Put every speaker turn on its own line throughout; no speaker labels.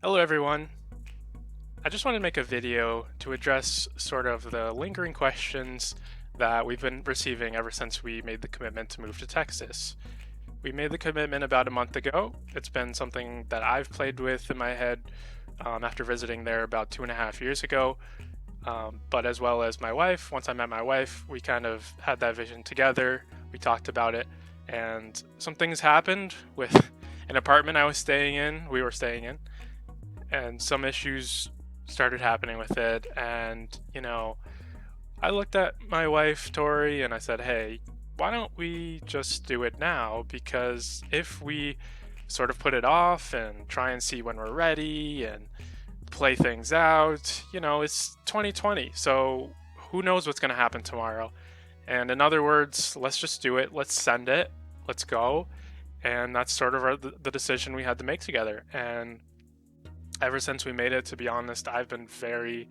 Hello everyone. I just wanted to make a video to address sort of the lingering questions that we've been receiving ever since we made the commitment to move to Texas. We made the commitment about a month ago. It's been something that I've played with in my head after visiting there about 2.5 years ago. But as well as my wife, once I met my wife, we kind of had that vision together. We talked about it, and some things happened with an apartment we were staying in, and some issues started happening with it. And, I looked at my wife, Tori, and I said, hey, why don't we just do it now? Because if we sort of put it off and try and see when we're ready and play things out, it's 2020. So who knows what's going to happen tomorrow? And in other words, let's just do it. Let's send it. Let's go. And that's sort of the decision we had to make together. And ever since we made it, to be honest, I've been very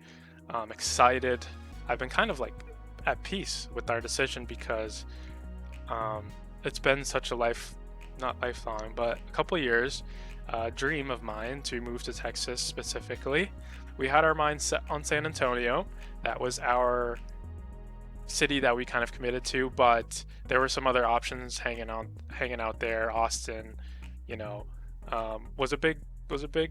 excited. I've been kind of like at peace with our decision because it's been such a not lifelong, but a couple years dream of mine to move to Texas specifically. We had our mind set on San Antonio. That was our city that we kind of committed to, but there were some other options hanging out there. Austin, you know, was a big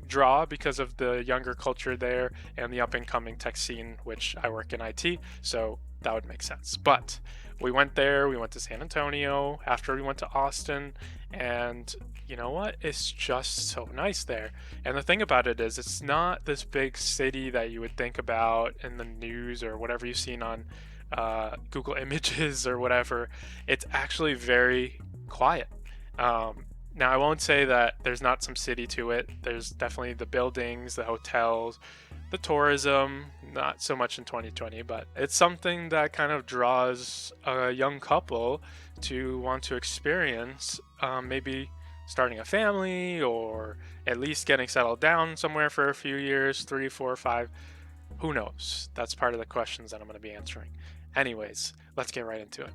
draw because of the younger culture there and the up and coming tech scene, which I work in IT, so that would make sense. But we went there, we went to San Antonio after we went to Austin, and you know what? It's just so nice there. And the thing about it is, it's not this big city that you would think about in the news or whatever you've seen on Google Images or whatever. It's actually very quiet. Now, I won't say that there's not some city to it. There's definitely the buildings, the hotels, the tourism, not so much in 2020, but it's something that kind of draws a young couple to want to experience maybe starting a family or at least getting settled down somewhere for a few years, 3, 4, 5. Who knows? That's part of the questions that I'm going to be answering. Anyways, let's get right into it.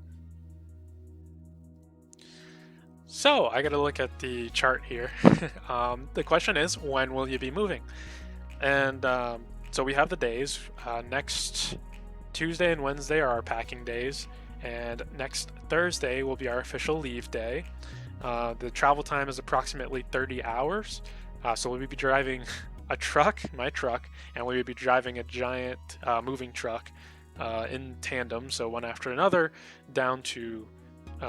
So I got to look at the chart here. The question is, when will you be moving? And so we have the days. Next Tuesday and Wednesday are our packing days, and next Thursday will be our official leave day. The travel time is approximately 30 hours. So we'll be driving a truck, my truck, and we will be driving a giant moving truck in tandem, so one after another, down to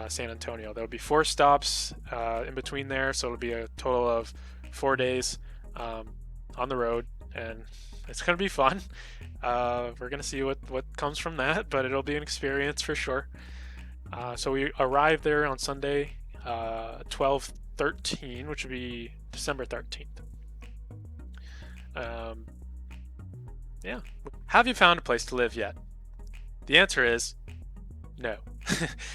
San Antonio. There'll be 4 stops in between there, so it'll be a total of 4 days on the road, and it's going to be fun. We're going to see what comes from that, but it'll be an experience for sure. So we arrived there on Sunday, 12/13, which would be December 13th. Yeah. Have you found a place to live yet? The answer is no.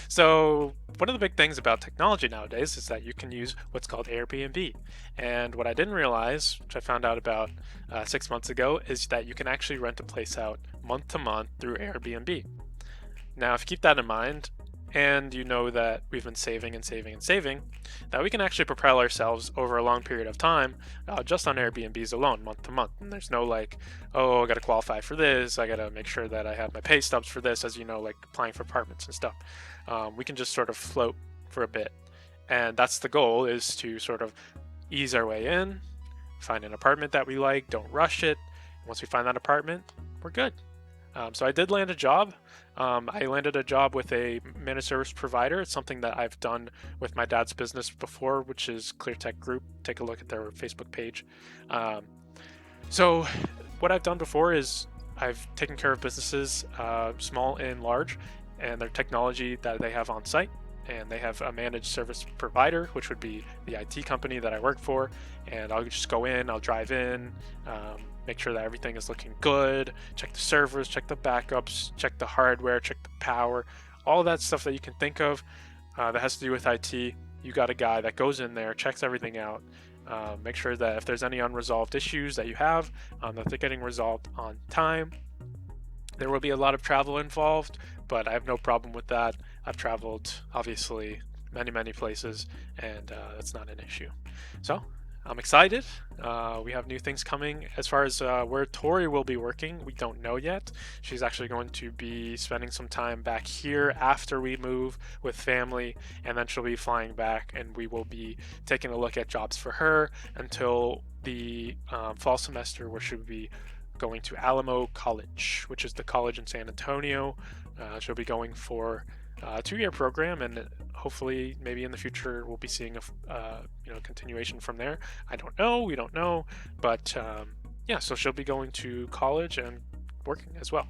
So one of the big things about technology nowadays is that you can use what's called Airbnb. And what I didn't realize, which I found out about 6 months ago, is that you can actually rent a place out month to month through Airbnb. Now, if you keep that in mind, and you know that we've been saving and saving and saving, that we can actually propel ourselves over a long period of time just on Airbnbs alone, month to month. And there's no like, oh, I got to qualify for this, I got to make sure that I have my pay stubs for this, as you know, like applying for apartments and stuff. We can just sort of float for a bit. And that's the goal, is to sort of ease our way in, find an apartment that we like, don't rush it. Once we find that apartment, we're good. So I did land a job. I landed a job with a managed service provider. It's something that I've done with my dad's business before, which is ClearTech Group. Take a look at their Facebook page. So what I've done before is I've taken care of businesses, small and large, and their technology that they have on site. And they have a managed service provider, which would be the IT company that I work for. And I'll just go in, I'll drive in, make sure that everything is looking good, check the servers, check the backups, check the hardware, check the power, all that stuff that you can think of that has to do with IT. You got a guy that goes in there, checks everything out, make sure that if there's any unresolved issues that you have, that they're getting resolved on time. There will be a lot of travel involved, but I have no problem with that. I've traveled, obviously, many places, and that's not an issue. So I'm excited. We have new things coming. As far as where Tori will be working, we don't know yet. She's actually going to be spending some time back here after we move with family, and then she'll be flying back, and we will be taking a look at jobs for her until the fall semester, where she'll be going to Alamo College, which is the college in San Antonio. She'll be going for a 2-year program, and hopefully maybe in the future we'll be seeing a continuation from there. I don't know, we don't know, but yeah, so she'll be going to college and working as well.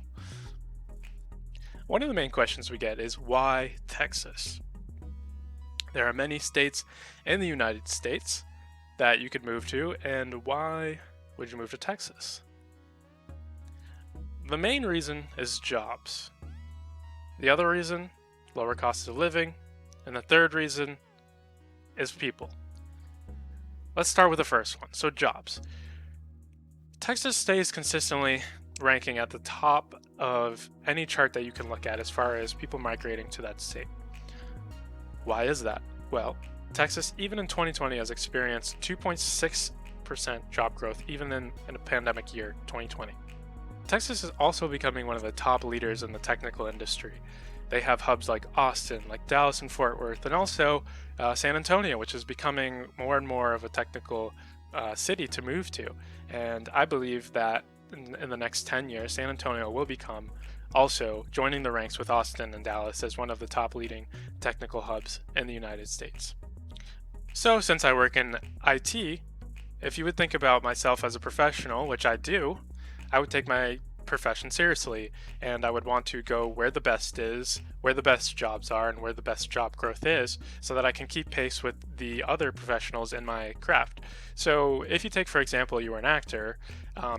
One of the main questions we get is, why Texas? There are many states in the United States that you could move to, and why would you move to Texas? The main reason is jobs. The other reason, lower cost of living. And the third reason is people. Let's start with the first one. So jobs. Texas stays consistently ranking at the top of any chart that you can look at as far as people migrating to that state. Why is that? Well, Texas, even in 2020, has experienced 2.6% job growth, even in a pandemic year, 2020. Texas is also becoming one of the top leaders in the technical industry. They have hubs like Austin, like Dallas and Fort Worth, and also San Antonio, which is becoming more and more of a technical city to move to. And I believe that in the next 10 years, San Antonio will become also joining the ranks with Austin and Dallas as one of the top leading technical hubs in the United States. So since I work in IT, if you would think about myself as a professional, which I do, I would take my profession seriously, and I would want to go where the best is, where the best jobs are, and where the best job growth is, so that I can keep pace with the other professionals in my craft. So if you take, for example, you were an actor,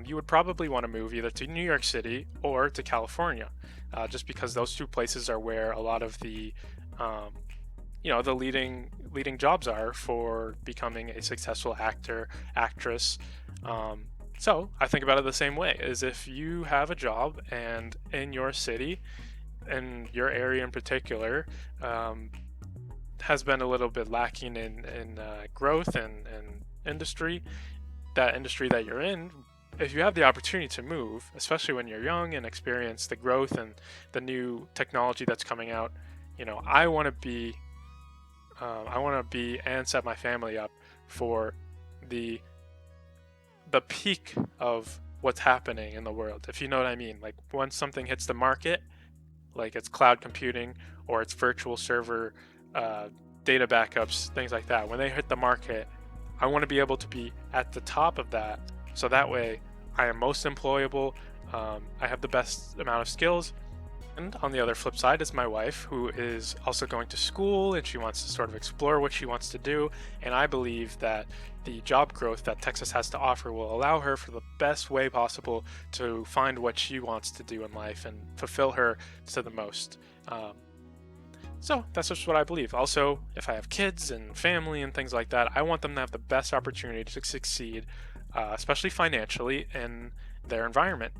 you would probably want to move either to New York City or to California, just because those two places are where a lot of the the leading jobs are for becoming a successful actor, actress. So I think about it the same way, is if you have a job and in your city, and your area in particular, has been a little bit lacking in growth and industry, that industry that you're in, if you have the opportunity to move, especially when you're young and experience the growth and the new technology that's coming out, I want to be and set my family up for the peak of what's happening in the world, if you know what I mean. Like, once something hits the market, like it's cloud computing or it's virtual server data backups, things like that, when they hit the market, I want to be able to be at the top of that, so that way I am most employable, I have the best amount of skills. And on the other flip side is my wife, who is also going to school, and she wants to sort of explore what she wants to do. And I believe that the job growth that Texas has to offer will allow her, for the best way possible, to find what she wants to do in life and fulfill her to the most. So that's just what I believe. Also, if I have kids and family and things like that, I want them to have the best opportunity to succeed, especially financially, in their environment.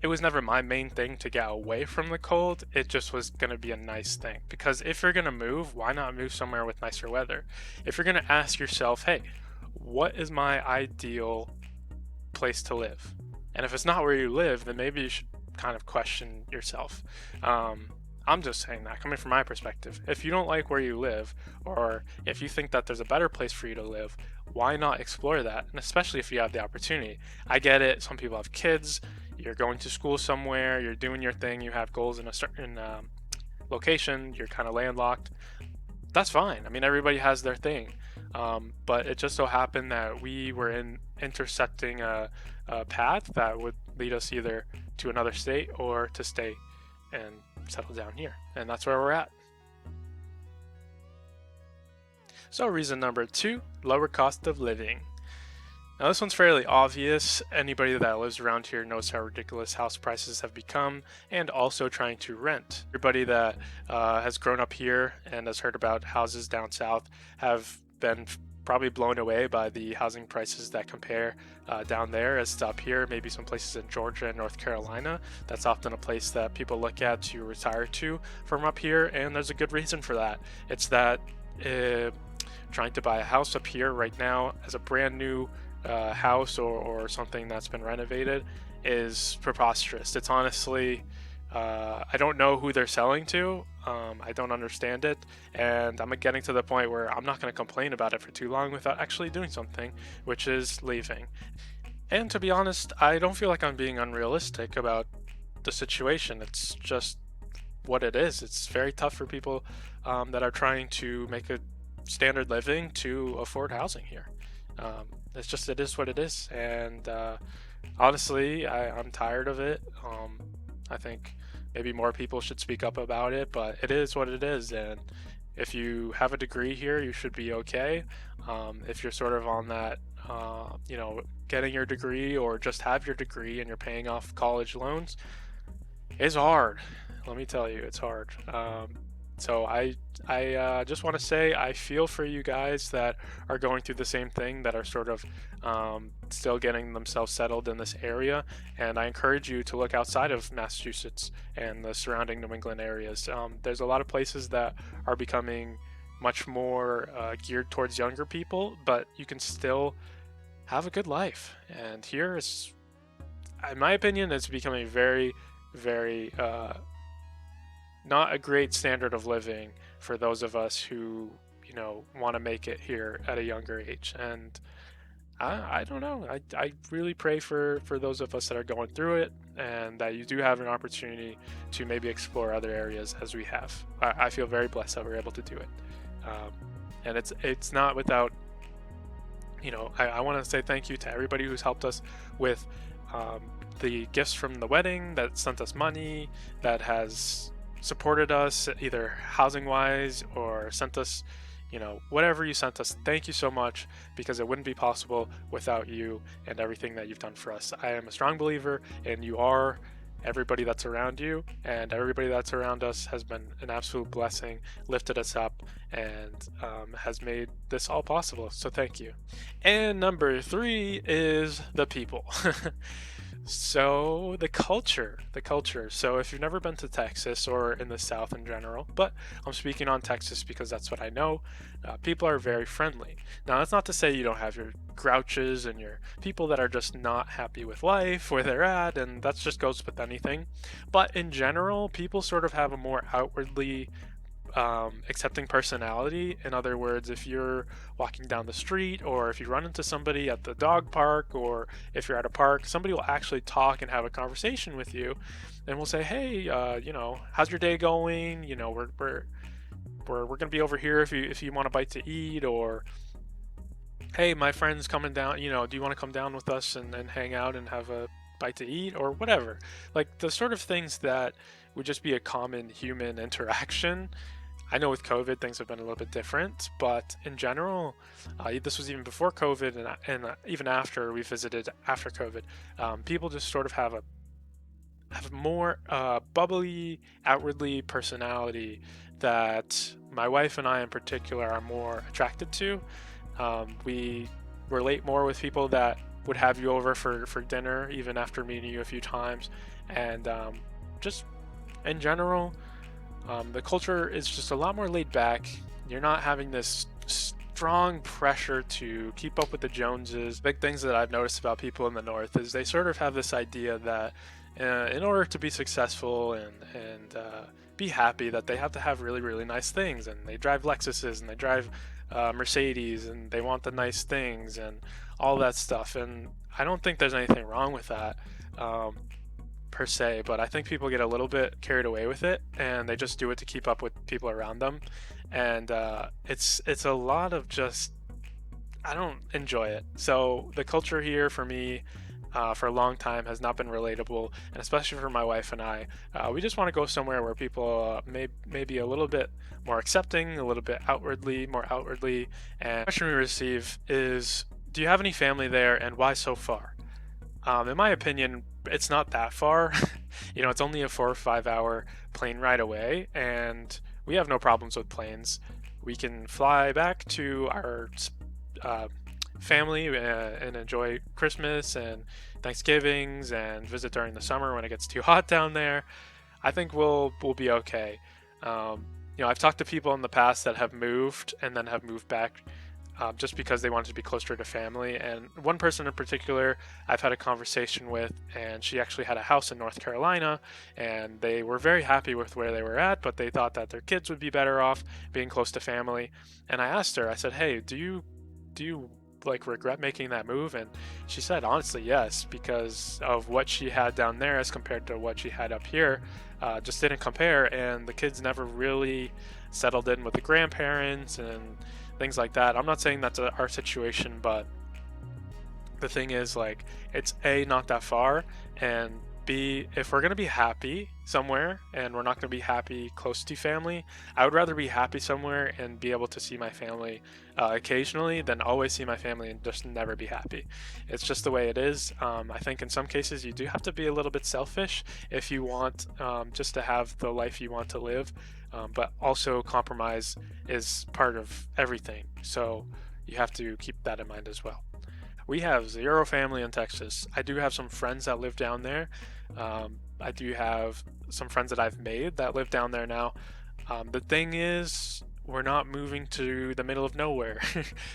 It was never my main thing to get away from the cold. It just was going to be a nice thing, because if you're going to move, why not move somewhere with nicer weather? If you're going to ask yourself, hey, what is my ideal place to live? And if it's not where you live, then maybe you should kind of question yourself. I'm just saying that coming from my perspective. If you don't like where you live, or if you think that there's a better place for you to live, why not explore that? And especially if you have the opportunity. I get it, some people have kids, you're going to school somewhere, you're doing your thing, you have goals in a certain location, you're kind of landlocked. That's fine. I mean, everybody has their thing. But it just so happened that we were intersecting a path that would lead us either to another state or to stay and settle down here. And that's where we're at. So reason number 2, lower cost of living. Now this one's fairly obvious. Anybody that lives around here knows how ridiculous house prices have become, and also trying to rent. Everybody that has grown up here and has heard about houses down south have been probably blown away by the housing prices that compare down there as to up here. Maybe some places in Georgia and North Carolina. That's often a place that people look at to retire to from up here, and there's a good reason for that. It's that trying to buy a house up here right now as a brand new house or something that's been renovated is preposterous. It's honestly, I don't know who they're selling to. I don't understand it, and I'm getting to the point where I'm not going to complain about it for too long without actually doing something, which is leaving. And to be honest, I don't feel like I'm being unrealistic about the situation. It's just what it is. It's very tough for people that are trying to make a standard living to afford housing here. It's just, it is what it is. And honestly, I'm tired of it. I think maybe more people should speak up about it, but it is what it is. And if you have a degree here, you should be okay. If you're sort of on that, getting your degree or just have your degree and you're paying off college loans, is hard. Let me tell you, it's hard. So I just want to say I feel for you guys that are going through the same thing, that are sort of still getting themselves settled in this area, and I encourage you to look outside of Massachusetts and the surrounding New England areas. There's a lot of places that are becoming much more geared towards younger people, but you can still have a good life. And here is, in my opinion, it's becoming very, very not a great standard of living for those of us who want to make it here at a younger age. And I don't know, I really pray for those of us that are going through it, and that you do have an opportunity to maybe explore other areas as we have. I feel very blessed that we're able to do it. And it's not without, I want to say thank you to everybody who's helped us with the gifts from the wedding, that sent us money, that has supported us either housing wise or sent us, whatever you sent us. Thank you so much, because it wouldn't be possible without you and everything that you've done for us. I am a strong believer, and you are everybody that's around you, and everybody that's around us has been an absolute blessing, lifted us up, and has made this all possible. So thank you. And number 3 is the people. So the culture. So if you've never been to Texas or in the South in general, but I'm speaking on Texas because that's what I know, people are very friendly. Now, that's not to say you don't have your grouches and your people that are just not happy with life, where they're at, and that just goes with anything. But in general, people sort of have a more outwardly accepting personality. In other words, if you're walking down the street, or if you run into somebody at the dog park, or if you're at a park, somebody will actually talk and have a conversation with you, and will say, hey, how's your day going? We're gonna be over here if you want a bite to eat, or hey, my friend's coming down, do you want to come down with us and hang out and have a bite to eat, or whatever. Like the sort of things that would just be a common human interaction. I know with COVID things have been a little bit different, but in general, this was even before COVID, and even after we visited after COVID, people just sort of have a more bubbly, outwardly personality that my wife and I in particular are more attracted to. We relate more with people that would have you over for dinner even after meeting you a few times, and just in general, the culture is just a lot more laid back. You're not having this strong pressure to keep up with the Joneses. Big things that I've noticed about people in the North is they sort of have this idea that in order to be successful and be happy, that they have to have really, really nice things, and they drive Lexuses and they drive Mercedes, and they want the nice things and all that stuff. And I don't think there's anything wrong with that per se, but I think people get a little bit carried away with it, and they just do it to keep up with people around them. And it's a lot of just, I don't enjoy it. So the culture here for me, for a long time, has not been relatable, and especially for my wife and I, we just want to go somewhere where people may be a little bit more accepting, a little bit more outwardly. And the question we receive is, do you have any family there, and why so far? In my opinion, it's not that far. It's only a 4 or 5 hour plane ride away, and we have no problems with planes. We can fly back to our family and enjoy Christmas and Thanksgivings and visit during the summer when it gets too hot down there. I think we'll be okay. I've talked to people in the past that have moved and then have moved back just because they wanted to be closer to family. And one person in particular I've had a conversation with, and she actually had a house in North Carolina, and they were very happy with where they were at, but they thought that their kids would be better off being close to family. And I asked her, I said, hey, do you like regret making that move? And she said, honestly, yes, because of what she had down there as compared to what she had up here. Just didn't compare, and the kids never really settled in with the grandparents and things like that. I'm not saying that's our situation, but the thing is, like, it's A, not that far, and B, if we're going to be happy somewhere and we're not going to be happy close to family, I would rather be happy somewhere and be able to see my family occasionally than always see my family and just never be happy. It's just the way it is. I think in some cases you do have to be a little bit selfish if you want just to have the life you want to live, but also compromise is part of everything. So you have to keep that in mind as well. We have zero family in Texas. I do have some friends that live down there. I do have some friends that I've made that live down there now. The thing is, we're not moving to the middle of nowhere.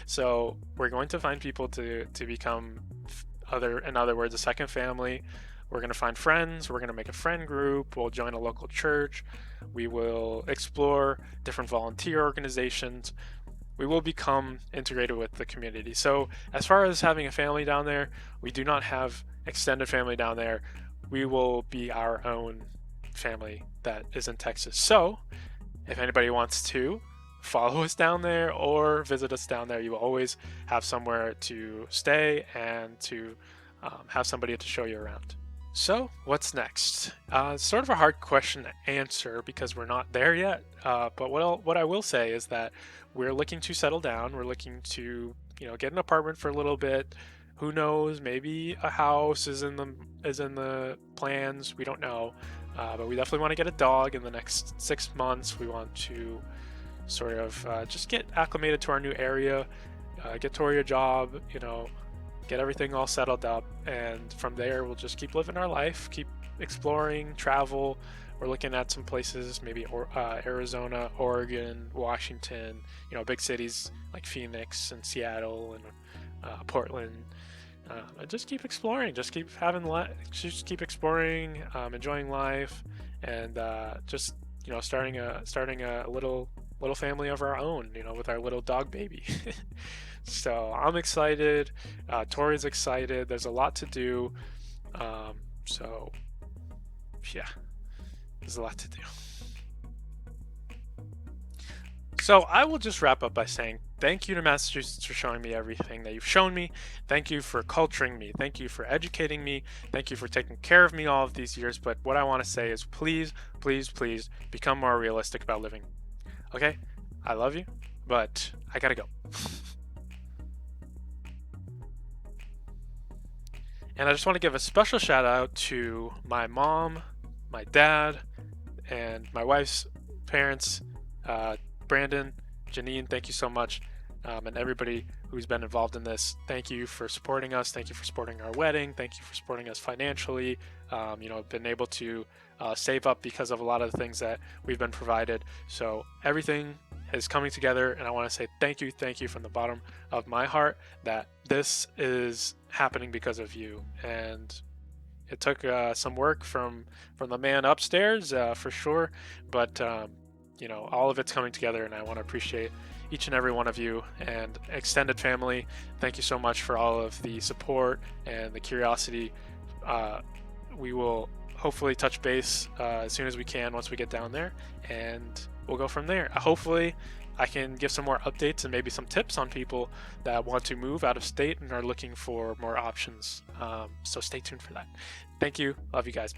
So we're going to find people to become in other words, a second family. We're going to find friends. We're going to make a friend group. We'll join a local church. We will explore different volunteer organizations. We will become integrated with the community. So as far as having a family down there, we do not have extended family down there. We will be our own family that is in Texas. So if anybody wants to follow us down there or visit us down there, you will always have somewhere to stay and to have somebody to show you around. So what's next? It's sort of a hard question to answer because we're not there yet. But what I will say is that we're looking to settle down. We're looking to, get an apartment for a little bit. Who knows? Maybe a house is in the plans. We don't know. But we definitely want to get a dog in the next 6 months. We want to sort of just get acclimated to our new area, get Tori a job, get everything all settled up, and from there we'll just keep living our life, keep exploring, travel. We're looking at some places, maybe Arizona, Oregon, Washington, big cities like Phoenix and Seattle and Portland. Just keep exploring, just keep exploring, enjoying life, and just starting a little family of our own, with our little dog baby. So I'm excited. Tori's excited. There's a lot to do. So yeah, there's a lot to do. So I will just wrap up by saying thank you to Massachusetts for showing me everything that you've shown me. Thank you for culturing me. Thank you for educating me. Thank you for taking care of me all of these years. But what I want to say is please, please, please become more realistic about living. Okay? I love you, but I gotta go. And I just want to give a special shout out to my mom, my dad, and my wife's parents, Brandon, Janine, thank you so much, and everybody who's been involved in this. Thank you for supporting us. Thank you for supporting our wedding. Thank you for supporting us financially. Been able to save up because of a lot of the things that we've been provided. So everything is coming together, and I want to say thank you from the bottom of my heart that this is happening because of you. And it took some work from the man upstairs for sure, but all of it's coming together, and I want to appreciate each and every one of you. And extended family, thank you so much for all of the support and the curiosity. We will hopefully touch base as soon as we can once we get down there, and we'll go from there. Hopefully I can give some more updates and maybe some tips on people that want to move out of state and are looking for more options. So stay tuned for that. Thank you. Love you guys.